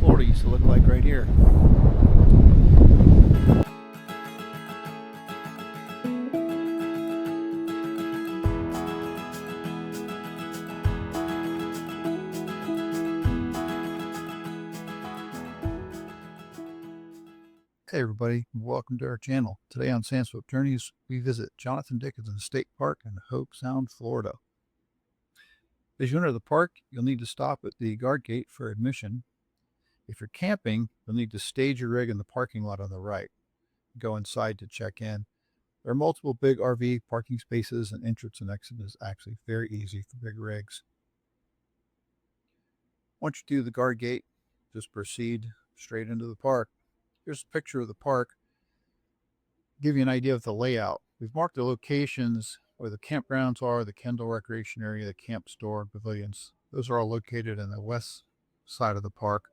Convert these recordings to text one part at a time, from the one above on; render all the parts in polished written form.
Florida used to look like right here. Hey everybody, welcome to our channel. Today on Sandswept Journeys, we visit Johnathan Dickinson State Park in Hobe Sound, Florida. As you enter the park, you'll need to stop at the guard gate for admission. If you're camping, you'll need to stage your rig in the parking lot on the right. Go inside to check in. There are multiple big RV parking spaces, and entrance and exit is actually very easy for big rigs. Once you do the guard gate, just proceed straight into the park. Here's a picture of the park. Give you an idea of the layout. We've marked the locations where the campgrounds are, the Kendall Recreation Area, the camp store, pavilions. Those are all located in the west side of the park.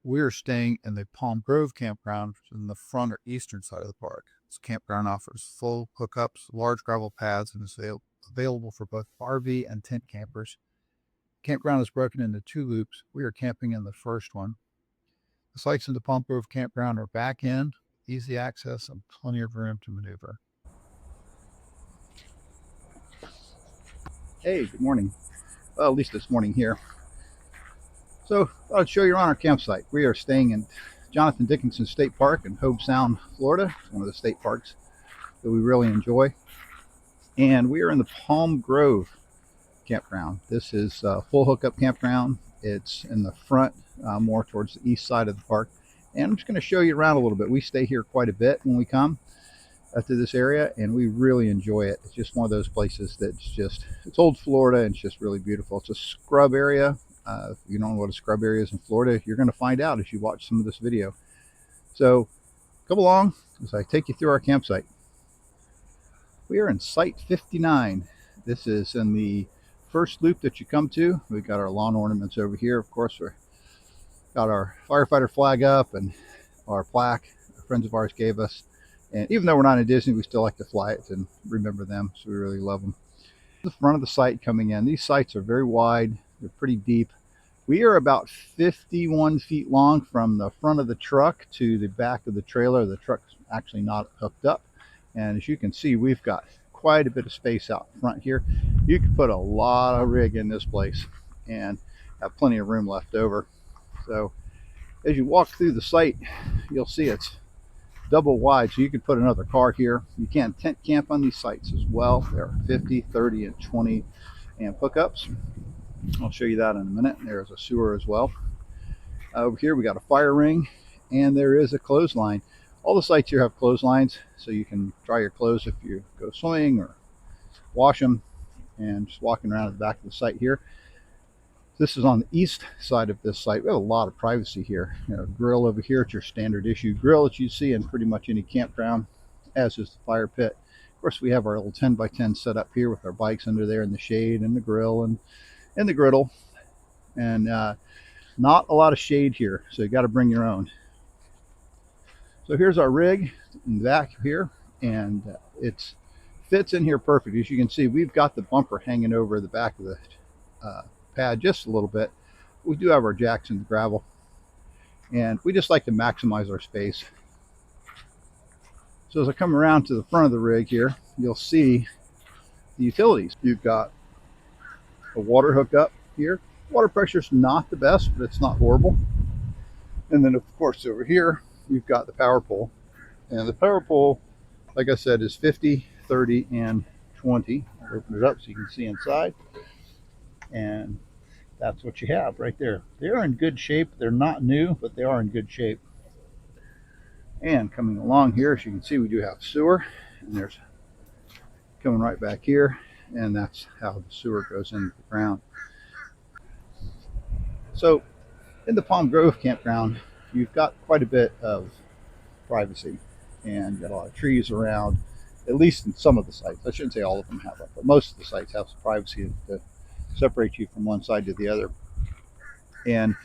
We're staying in the Palm Grove campground, which is in the front or eastern side of the park. This campground offers full hookups, large gravel paths, and is available for both RV and tent campers. Campground is broken into 2 loops. We are camping in the first one. The sites in the Palm Grove campground are back in, easy access, and plenty of room to maneuver. Hey, good morning. Well, at least this morning here. So I'll show you around our campsite. We are staying in Johnathan Dickinson State Park in Hobe Sound, Florida. It's one of the state parks that we really enjoy. And we are in the Palm Grove campground. This is a full hookup campground. It's in the front, more towards the east side of the park. And I'm just going to show you around a little bit. We stay here quite a bit when we come to this area, and we really enjoy it. It's just one of those places that's it's old Florida, and it's just really beautiful. It's a scrub area. If you don't know what a scrub area is in Florida, you're going to find out as you watch some of this video. So come along as I take you through our campsite. We are in site 59. This is in the first loop that you come to. We've got our lawn ornaments over here. Of course, we've got our firefighter flag up and our plaque friends of ours gave us. And even though we're not in Disney, we still like to fly it and remember them, so we really love them. The front of the site coming in. These sites are very wide. They're pretty deep. We are about 51 feet long from the front of the truck to the back of the trailer. The truck's actually not hooked up. And as you can see, we've got quite a bit of space out front here. You can put a lot of rig in this place and have plenty of room left over. So as you walk through the site, you'll see it's double wide, so you can put another car here. You can tent camp on these sites as well. There are 50, 30, and 20 amp hookups. I'll show you that in a minute. There's a sewer as well. Over here we got a fire ring, and there is a clothesline. All the sites here have clotheslines, so you can dry your clothes if you go swimming or wash them. And just walking around the back of the site here. This is on the east side of this site. We have a lot of privacy here. You know, grill over here. It's your standard issue grill that you see in pretty much any campground, as is the fire pit. Of course, we have our little 10 by 10 set up here with our bikes under there in the shade, and the grill and the griddle. And not a lot of shade here, so you got to bring your own. So here's our rig in the back here, and it fits in here perfect. As you can see, we've got the bumper hanging over the back of the pad just a little bit. We do have our jacks in the gravel, and we just like to maximize our space. So as I come around to the front of the rig here, you'll see the utilities. You've got a water hookup here. Water pressure's not the best, but it's not horrible. And then of course over here you've got the power pole, and the power pole, like I said, is 50, 30, and 20. I'll open it up so you can see inside, and that's what you have right there. They're in good shape. They're not new, but they are in good shape. And coming along here, as you can see, we do have sewer, and there's coming right back here, and that's how the sewer goes into the ground. So in the Palm Grove campground, you've got quite a bit of privacy, and got a lot of trees around, at least in some of the sites. I shouldn't say all of them have it, but most of the sites have some privacy to separate you from one side to the other. And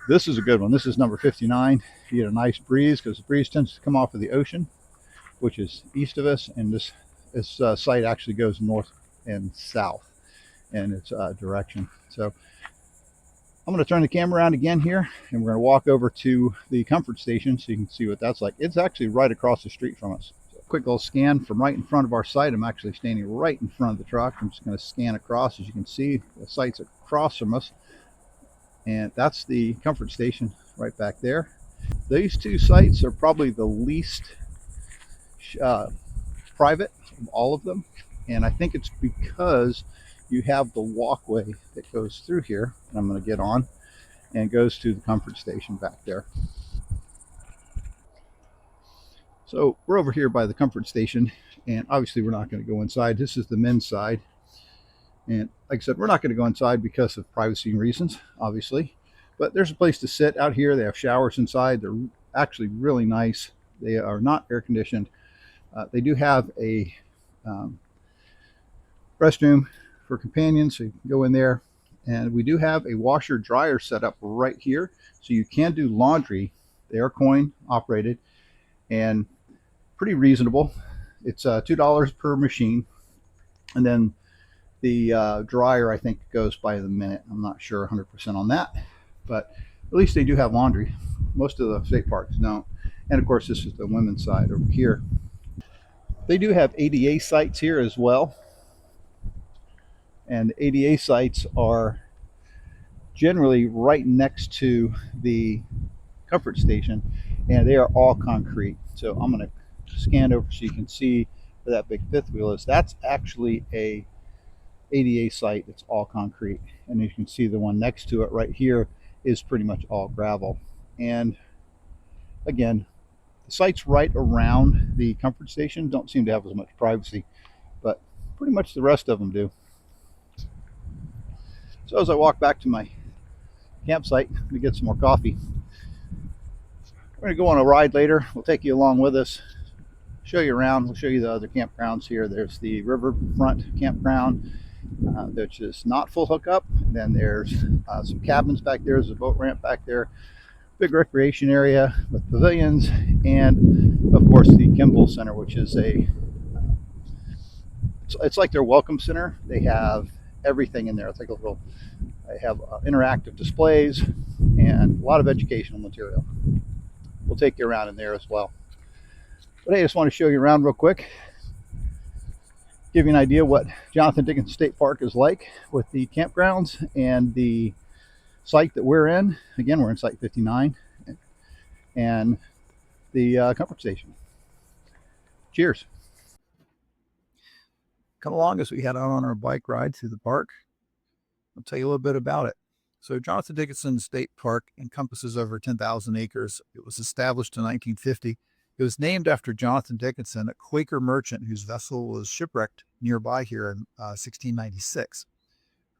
this is a good one. This is number 59. You get a nice breeze, because the breeze tends to come off of the ocean, which is east of us, and this site actually goes north and south in its direction. So I'm going to turn the camera around again here, and we're going to walk over to the comfort station so you can see what that's like. It's actually right across the street from us. So quick little scan from right in front of our site. I'm actually standing right in front of the truck. I'm just going to scan across. As you can see, the site's across from us, and that's the comfort station right back there. These two sites are probably the least private of all of them, and I think it's because you have the walkway that goes through here, and I'm going to get on, and goes to the comfort station back there. So we're over here by the comfort station, and obviously we're not going to go inside. This is the men's side, and like I said, we're not going to go inside because of privacy reasons, obviously, but there's a place to sit out here. They have showers inside. They're actually really nice. They are not air conditioned. They do have a restroom for companions, so you can go in there. And we do have a washer dryer set up right here, so you can do laundry. They are coin operated and pretty reasonable. It's $2 per machine, and then the dryer I think goes by the minute. I'm not sure 100% on that, but at least they do have laundry. Most of the state parks don't. And of course, this is the women's side over here. They do have ADA sites here as well, and ADA sites are generally right next to the comfort station, and they are all concrete. So I'm going to scan over so you can see where that big fifth wheel is. That's actually a ADA site. It's all concrete, and you can see the one next to it right here is pretty much all gravel. And again, the sites right around the comfort station don't seem to have as much privacy, but pretty much the rest of them do. So as I walk back to my campsite to get some more coffee, we're going to go on a ride later. We'll take you along with us, show you around. We'll show you the other campgrounds here. There's the riverfront campground, which is not full hookup. And then there's some cabins back there. There's a boat ramp back there. Big recreation area with pavilions, and of course the Kimball Center, which is it's like their welcome center. They have everything in there. It's like a little, they have interactive displays and a lot of educational material. We'll take you around in there as well. But hey, I just want to show you around real quick, give you an idea what Johnathan Dickinson State Park is like with the campgrounds and the site that we're in. Again, we're in site 59 and the comfort station. Cheers. Come along as we head out on our bike ride through the park. I'll tell you a little bit about it. So Johnathan Dickinson State Park encompasses over 10,000 acres. It was established in 1950. It was named after Johnathan Dickinson, a Quaker merchant whose vessel was shipwrecked nearby here in 1696.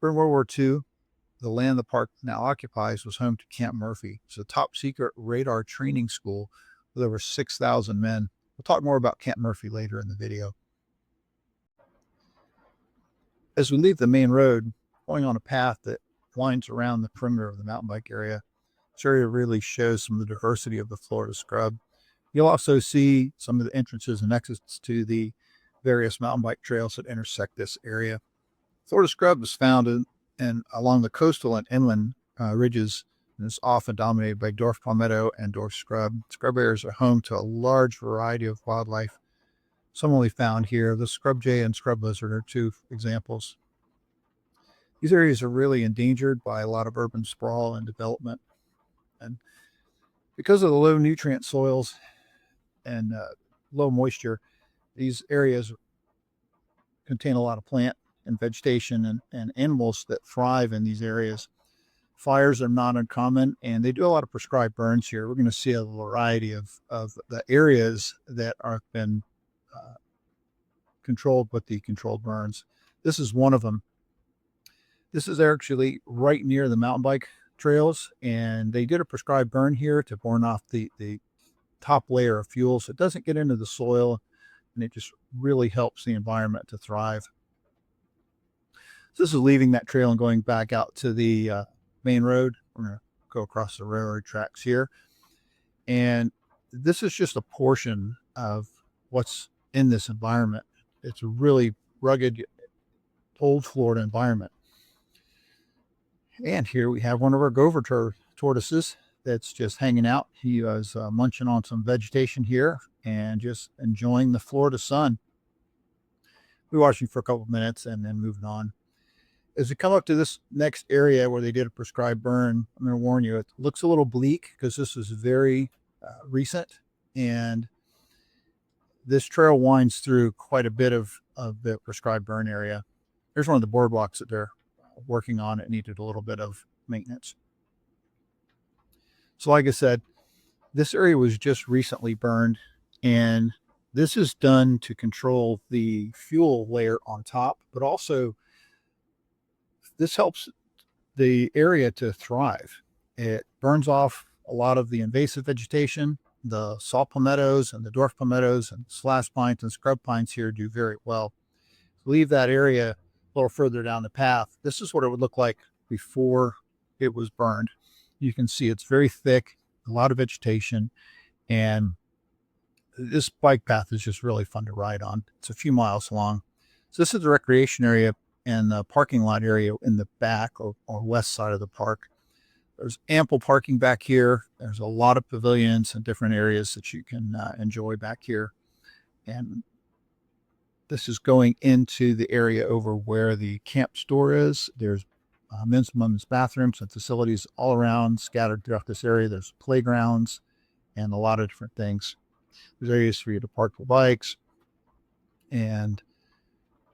During World War II, the land the park now occupies was home to Camp Murphy. It's a top secret radar training school with over 6,000 men. We'll talk more about Camp Murphy later in the video. As we leave the main road, going on a path that winds around the perimeter of the mountain bike area, this area really shows some of the diversity of the Florida scrub. You'll also see some of the entrances and exits to the various mountain bike trails that intersect this area. Florida scrub is found in along the coastal and inland ridges, and is often dominated by dwarf palmetto and dwarf scrub. Scrub areas are home to a large variety of wildlife, some only found here. The scrub jay and scrub lizard are two examples. These areas are really endangered by a lot of urban sprawl and development. And because of the low nutrient soils and low moisture, these areas contain a lot of plant and vegetation and animals that thrive in these areas. Fires are not uncommon, and they do a lot of prescribed burns here. We're going to see a variety of the areas that have been controlled with the controlled burns. This is one of them. This is actually right near the mountain bike trails, and they did a prescribed burn here to burn off the top layer of fuel so it doesn't get into the soil, and it just really helps the environment to thrive. So this is leaving that trail and going back out to the main road. We're going to go across the railroad tracks here, and this is just a portion of what's in this environment. It's a really rugged, old Florida environment. And here we have one of our gopher tortoises that's just hanging out. He was munching on some vegetation here and just enjoying the Florida sun. We watched him for a couple of minutes and then moving on. As we come up to this next area where they did a prescribed burn, I'm going to warn you, it looks a little bleak because this is very recent, and this trail winds through quite a bit of the prescribed burn area. There's one of the boardwalks that they're working on. It needed a little bit of maintenance. So like I said, this area was just recently burned, and this is done to control the fuel layer on top, but also this helps the area to thrive. It burns off a lot of the invasive vegetation. The salt palmettos and the dwarf palmettos and slash pines and scrub pines here do very well. Leave that area a little further down the path. This is what it would look like before it was burned. You can see it's very thick, a lot of vegetation, and this bike path is just really fun to ride on. It's a few miles long. So this is the recreation area and the parking lot area in the back or west side of the park. There's ample parking back here. There's a lot of pavilions and different areas that you can enjoy back here. And this is going into the area over where the camp store is. There's men's and women's bathrooms and facilities all around scattered throughout this area. There's playgrounds and a lot of different things. There's areas for you to park the bikes. And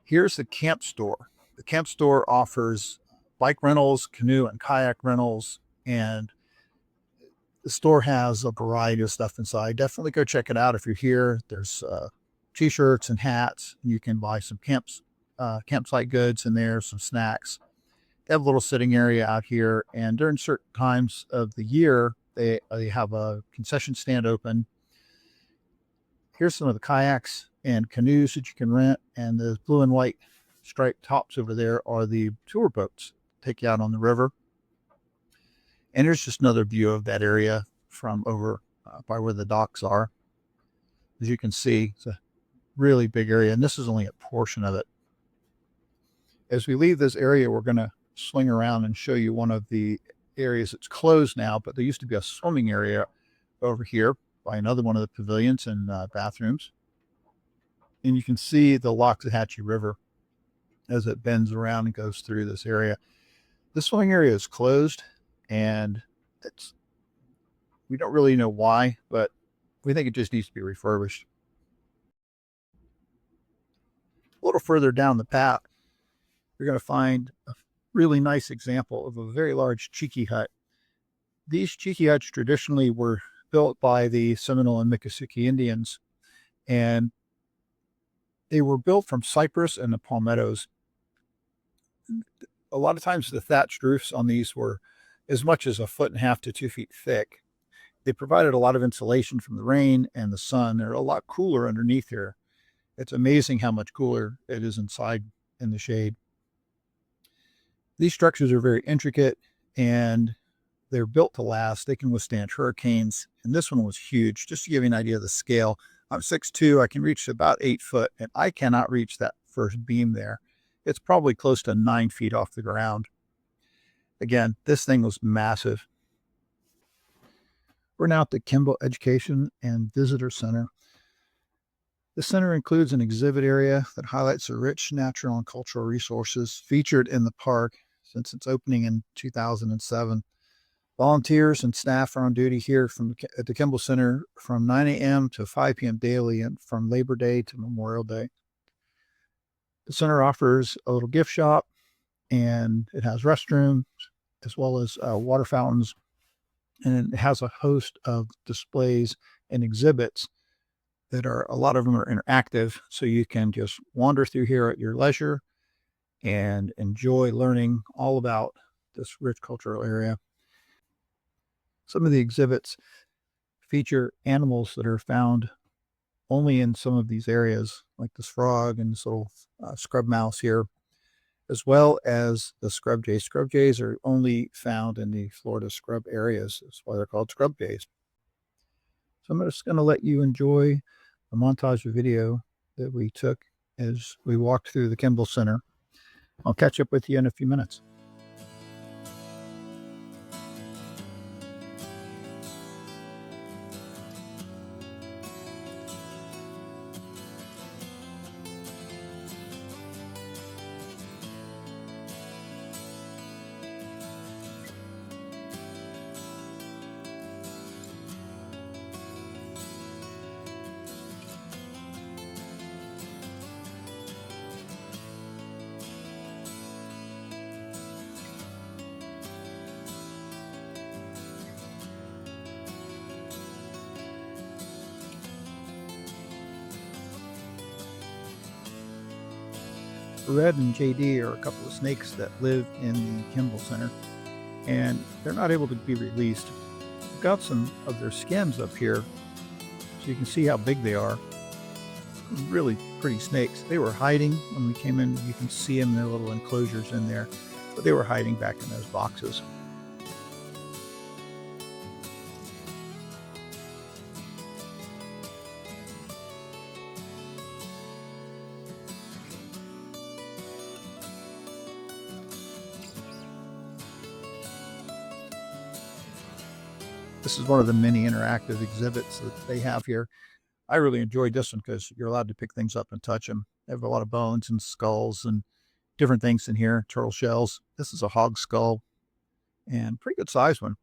here's the camp store. The camp store offers bike rentals, canoe and kayak rentals, and the store has a variety of stuff inside. Definitely go check it out if you're here. There's t-shirts and hats. You can buy some campsite goods in there, some snacks. They have a little sitting area out here, and during certain times of the year, they have a concession stand open. Here's some of the kayaks and canoes that you can rent, and the blue and white striped tops over there are the tour boats. Take you out on the river. And here's just another view of that area from over by where the docks are. As you can see, it's a really big area, and this is only a portion of it. As we leave this area, we're going to swing around and show you one of the areas that's closed now, but there used to be a swimming area over here by another one of the pavilions and bathrooms. And you can see the Loxahatchee River as it bends around and goes through this area. This swimming area is closed, and we don't really know why, but we think it just needs to be refurbished. A little further down the path, you're going to find a really nice example of a very large cheeky hut. These cheeky huts traditionally were built by the Seminole and Miccosukee Indians, and they were built from cypress and the palmettos. A lot of times the thatched roofs on these were as much as 1.5 feet to 2 feet thick. They provided a lot of insulation from the rain and the sun. They're a lot cooler underneath here. It's amazing how much cooler it is inside in the shade. These structures are very intricate, and they're built to last. They can withstand hurricanes, and this one was huge. Just to give you an idea of the scale, I'm 6'2", I can reach about 8 foot, and I cannot reach that first beam there. It's probably close to 9 feet off the ground. Again, this thing was massive. We're now at the Kimball Education and Visitor Center. The center includes an exhibit area that highlights the rich natural and cultural resources featured in the park since its opening in 2007. Volunteers and staff are on duty here at the Kimball Center from 9 a.m. to 5 p.m. daily and from Labor Day to Memorial Day. The center offers a little gift shop, and it has restrooms as well as water fountains, and it has a host of displays and exhibits that are, a lot of them are interactive, so you can just wander through here at your leisure and enjoy learning all about this rich cultural area. Some of the exhibits feature animals that are found only in some of these areas, like this frog and this little scrub mouse here, as well as the scrub jays. Scrub jays are only found in the Florida scrub areas. That's why they're called scrub jays. So I'm just going to let you enjoy a montage of video that we took as we walked through the Kimball Center. I'll catch up with you in a few minutes. Red and JD are a couple of snakes that live in the Kimball Center, and they're not able to be released. I've got some of their skins up here so you can see how big they are. Really pretty snakes. They were hiding when we came in. You can see them in their little enclosures in there, but they were hiding back in those boxes. This is one of the many interactive exhibits that they have here. I really enjoyed this one because you're allowed to pick things up and touch them. They have a lot of bones and skulls and different things in here, turtle shells. This is a hog skull and pretty good size one.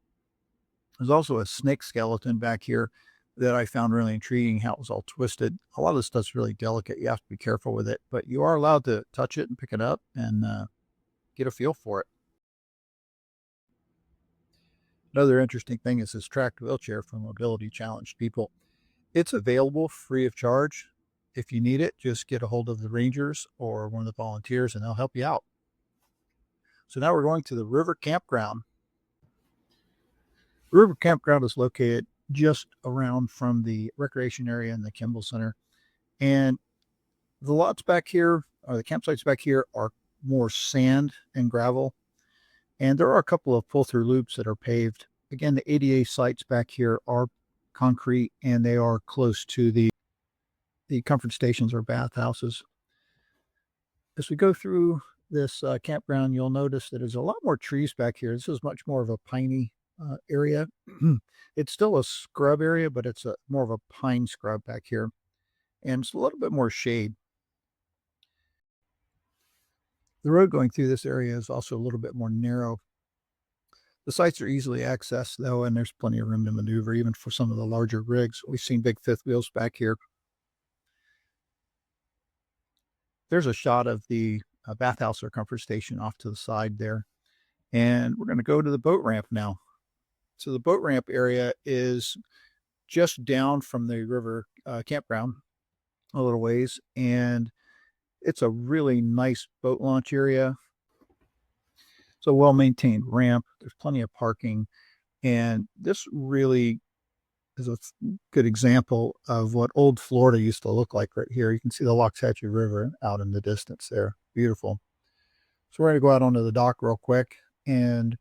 There's also a snake skeleton back here that I found really intriguing, how it was all twisted. A lot of this stuff's really delicate. You have to be careful with it, but you are allowed to touch it and pick it up and get a feel for it. Another interesting thing is this tracked wheelchair for mobility challenged people. It's available free of charge. If you need it, just get a hold of the rangers or one of the volunteers and they'll help you out. So now we're going to the River Campground. The River Campground is located just around from the recreation area in the Kimball Center. And the lots back here, or the campsites back here, are more sand and gravel. And there are a couple of pull-through loops that are paved. Again, the ADA sites back here are concrete and they are close to the comfort stations or bathhouses. As we go through this campground, you'll notice that there's a lot more trees back here. This is much more of a piney area. It's still a scrub area, but it's more of a pine scrub back here. And it's a little bit more shade. The road going through this area is also a little bit more narrow. The sites are easily accessed, though, and there's plenty of room to maneuver, even for some of the larger rigs. We've seen big fifth wheels back here. There's a shot of the bathhouse or comfort station off to the side there. And we're going to go to the boat ramp now. So the boat ramp area is just down from the river campground a little ways, and it's a really nice boat launch area. It's a well-maintained ramp. There's plenty of parking, and this really is a good example of what old Florida used to look like right here. You can see the Waxahachie River out in the distance there. Beautiful. So we're going to go out onto the dock real quick, and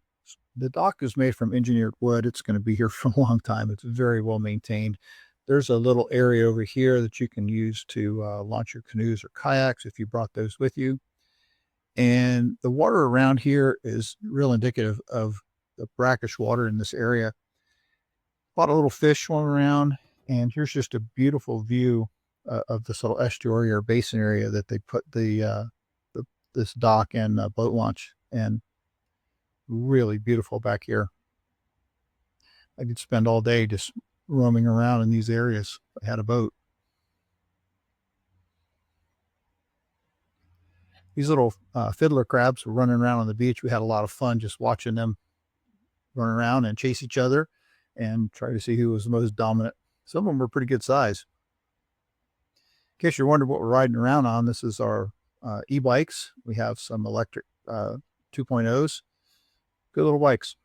the dock is made from engineered wood. It's going to be here for a long time. It's very well maintained. There's a little area over here that you can use to launch your canoes or kayaks if you brought those with you. And the water around here is real indicative of the brackish water in this area. A lot of little fish swimming around, and here's just a beautiful view of this little estuary or basin area that they put this dock and boat launch, and really beautiful back here. I could spend all day just roaming around in these areas if I had a boat. These little fiddler crabs were running around on the beach. We had a lot of fun just watching them run around and chase each other and try to see who was the most dominant. Some of them were pretty good size. In case you're wondering what we're riding around on, this is our e-bikes. We have some electric 2.0s. Good little bikes.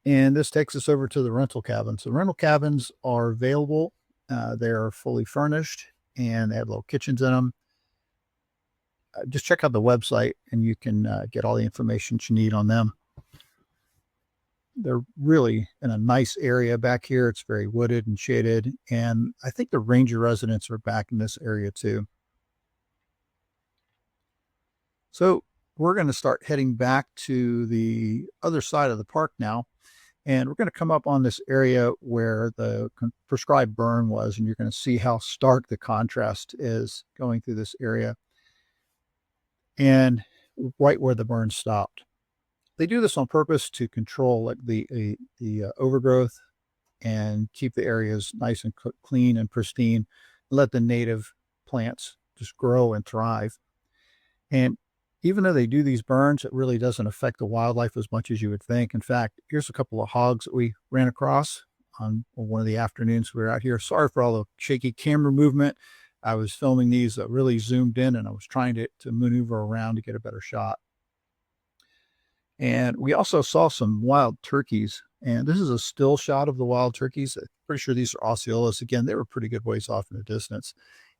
And this takes us over to the rental cabins. The rental cabins are available. They're fully furnished and they have little kitchens in them. Just check out the website and you can get all the information you need on them. They're really in a nice area back here. It's very wooded and shaded. And I think the ranger residents are back in this area too. So we're going to start heading back to the other side of the park now. And we're going to come up on this area where the prescribed burn was. And you're going to see how stark the contrast is going through this area. And right where the burn stopped. They do this on purpose to control like the overgrowth and keep the areas nice and clean and pristine. Let the native plants just grow and thrive. And even though they do these burns, it really doesn't affect the wildlife as much as you would think. In fact, here's a couple of hogs that we ran across on one of the afternoons we were out here. Sorry for all the shaky camera movement. I was filming these really zoomed in, and I was trying to maneuver around to get a better shot. And we also saw some wild turkeys. And this is a still shot of the wild turkeys. I'm pretty sure these are Osceolas. Again, they were pretty good ways off in the distance.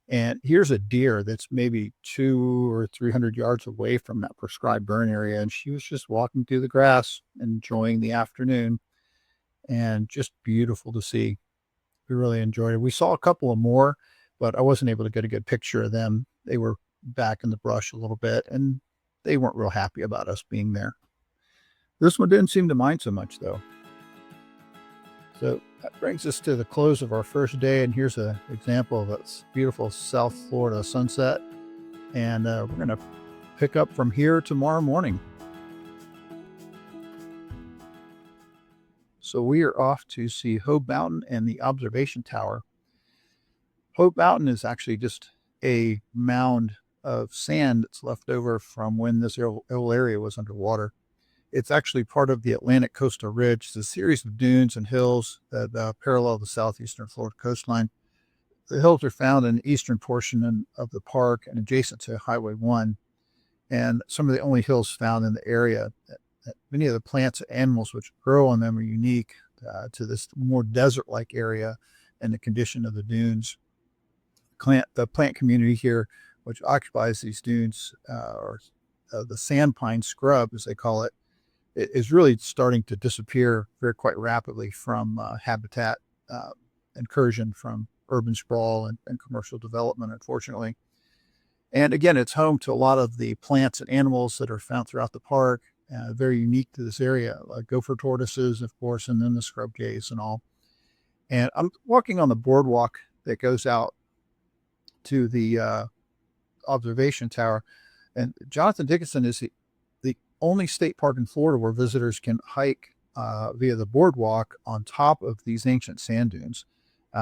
And here's a deer that's maybe 200 or 300 yards away from that prescribed burn area. And she was just walking through the grass, enjoying the afternoon, and just beautiful to see. We really enjoyed it. We saw a couple of more, but I wasn't able to get a good picture of them. They were back in the brush a little bit, and they weren't real happy about us being there. This one didn't seem to mind so much, though. So that brings us to the close of our first day, and here's an example of a beautiful South Florida sunset. And we're going to pick up from here tomorrow morning. So we are off to see Hobe Mountain and the observation tower. Hobe Mountain is actually just a mound of sand that's left over from when this whole area was underwater. It's actually part of the Atlantic Coastal Ridge. It's a series of dunes and hills that parallel the southeastern Florida coastline. The hills are found in the eastern portion of the park and adjacent to Highway 1, and some of the only hills found in the area. Many of the plants and animals which grow on them are unique to this more desert-like area and the condition of the dunes. The plant community here, which occupies these dunes, or the sand pine scrub, as they call it, is really starting to disappear quite rapidly from habitat incursion from urban sprawl and commercial development, unfortunately. And again, it's home to a lot of the plants and animals that are found throughout the park, very unique to this area, like gopher tortoises, of course, and then the scrub jays and all. And I'm walking on the boardwalk that goes out to the observation tower. And Johnathan Dickinson is the only state park in Florida where visitors can hike via the boardwalk on top of these ancient sand dunes.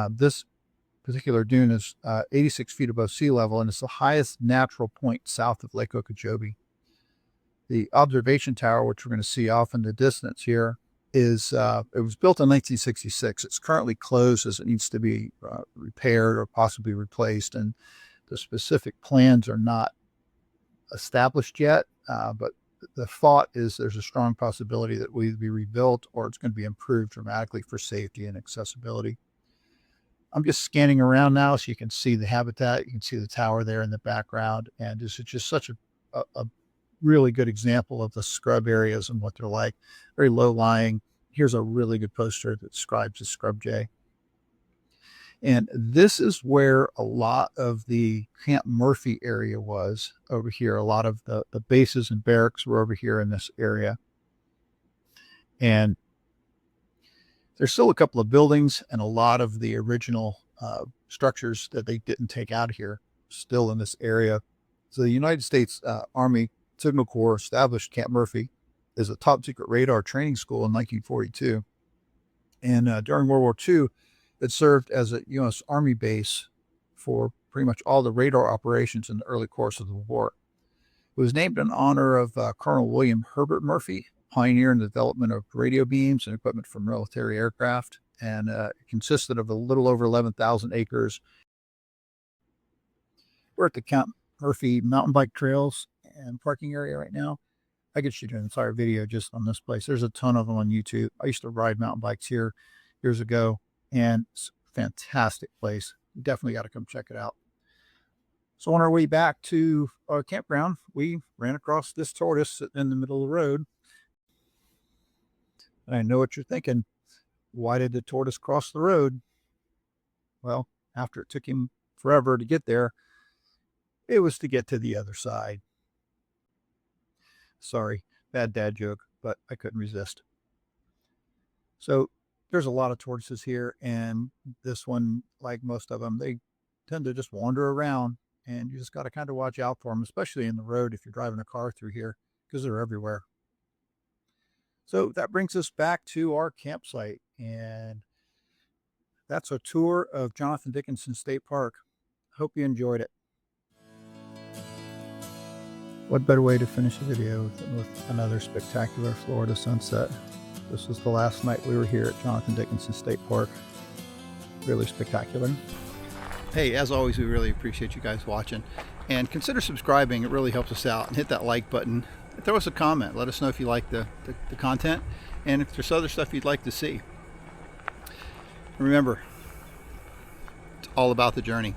This particular dune is 86 feet above sea level, and it's the highest natural point south of Lake Okeechobee. The observation tower, which we're going to see off in the distance here, it was built in 1966. It's currently closed as it needs to be repaired or possibly replaced, and the specific plans are not established yet, but the thought is there's a strong possibility that we be rebuilt or it's going to be improved dramatically for safety and accessibility. I'm just scanning around now so you can see the habitat. You can see the tower there in the background. And this is just such a really good example of the scrub areas and what they're like. Very low lying. Here's a really good poster that describes the scrub jay. And this is where a lot of the Camp Murphy area was over here. A lot of the bases and barracks were over here in this area. And there's still a couple of buildings and a lot of the original structures that they didn't take out of here still in this area. So the United States Army Signal Corps established Camp Murphy as a top secret radar training school in 1942. And during World War II, it served as a U.S. Army base for pretty much all the radar operations in the early course of the war. It was named in honor of Colonel William Herbert Murphy, pioneer in the development of radio beams and equipment for military aircraft, and it consisted of a little over 11,000 acres. We're at the Camp Murphy mountain bike trails and parking area right now. I could shoot an entire video just on this place. There's a ton of them on YouTube. I used to ride mountain bikes here years ago, and it's a fantastic place. You definitely got to come check it out. So on our way back to our campground, we ran across this tortoise sitting in the middle of the road. And I know what you're thinking. Why did the tortoise cross the road? Well, after it took him forever to get there, it was to get to the other side. Sorry, bad dad joke, but I couldn't resist. So there's a lot of tortoises here, and this one, like most of them, they tend to just wander around, and you just got to kind of watch out for them, especially in the road if you're driving a car through here, because they're everywhere. So that brings us back to our campsite, and that's a tour of Johnathan Dickinson State Park. Hope you enjoyed it. What better way to finish the video than with another spectacular Florida sunset. This was the last night we were here at Johnathan Dickinson State Park. Really spectacular. Hey, as always, we really appreciate you guys watching, and consider subscribing. It really helps us out. And hit that like button. Throw us a comment. Let us know if you like the content, and if there's other stuff you'd like to see. Remember, it's all about the journey.